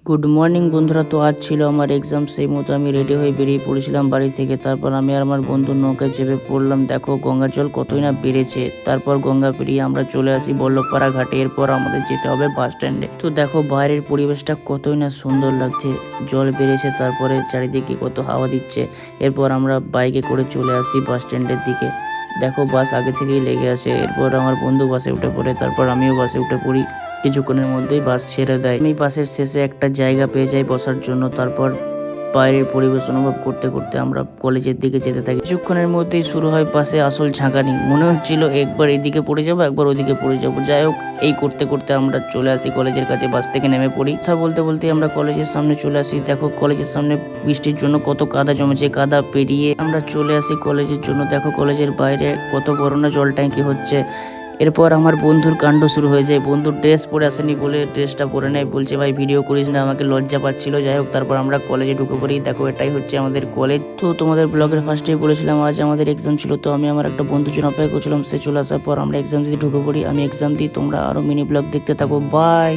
Good morning বন্ধুরা। তো আজ ছিল আমার এক্সাম, সেই মতো আমি রেডি হয়ে বেরিয়ে পড়েছিলাম বাড়ি থেকে। তারপর আমি আর আমার বন্ধু নৌকায় চেপে পড়লাম। দেখো গঙ্গার জল কতই না বেড়েছে। তারপর গঙ্গা পেরিয়ে আমরা চলে আসি বল্লভপাড়া ঘাটে। এরপর আমাদের যেতে হবে বাস স্ট্যান্ডে। তো দেখো বাইরের পরিবেশটা কতই না সুন্দর লাগছে, জল বেড়েছে, তারপরে চারিদিকে কত হাওয়া দিচ্ছে। এরপর আমরা বাইকে করে চলে আসি বাস স্ট্যান্ডের দিকে। দেখো বাস আগে থেকেই লেগে আছে। এরপর আমার বন্ধু বাসে উঠে পড়ে, তারপর আমিও বাসে উঠে পড়ি। কিছুক্ষণের মধ্যেই বাস ছেড়ে দেয়। আমি বাসের শেষে একটা জায়গা পেয়ে যাই বসার জন্য। তারপর বাইরের পরিবেশ অনুভব করতে করতে আমরা কলেজের দিকে যেতে থাকি। কিছুক্ষণের মধ্যেই শুরু হয় বাসে আসল ঝাঁকানি। মনে হচ্ছিল একবার এদিকে পড়ে যাবো, একবার ওদিকে পড়ে যাবো। যাই হোক, এই করতে করতে আমরা চলে আসি কলেজের কাছে। বাস থেকে নেমে পড়ি। কথা বলতে বলতে আমরা কলেজের সামনে চলে আসি। দেখো কলেজের সামনে বৃষ্টির জন্য কত কাদা জমেছে। কাদা পেরিয়ে আমরা চলে আসি কলেজের জন্য। দেখো কলেজের বাইরে কত বড় না জল ট্যাঙ্কি হচ্ছে। এরপর আমার বন্ধুর কাণ্ড শুরু হয়ে যায়। বন্ধুর ড্রেস পরে আসেনি বলে ড্রেসটা পরে নেয়, বলছে ভাই ভিডিও করিস না, আমাকে লজ্জা পাচ্ছিল। যাই হোক, তারপর আমরা কলেজে ঢুকে পড়ি। দেখো এটাই হচ্ছে আমাদের কলেজ। তো তোমাদের ব্লগের ফার্স্টেই বলেছিলাম আজ আমাদের এক্সাম ছিল। তো আমি আমার একটা বন্ধুর জন্য অপেক্ষা করছিলাম। সে চলে আসার পর আমরা এক্সাম দিতে ঢুকে পড়ি। আমি এক্সাম দিই, তোমরা আরও মিনি ব্লগ দেখতে থাকো। বাই।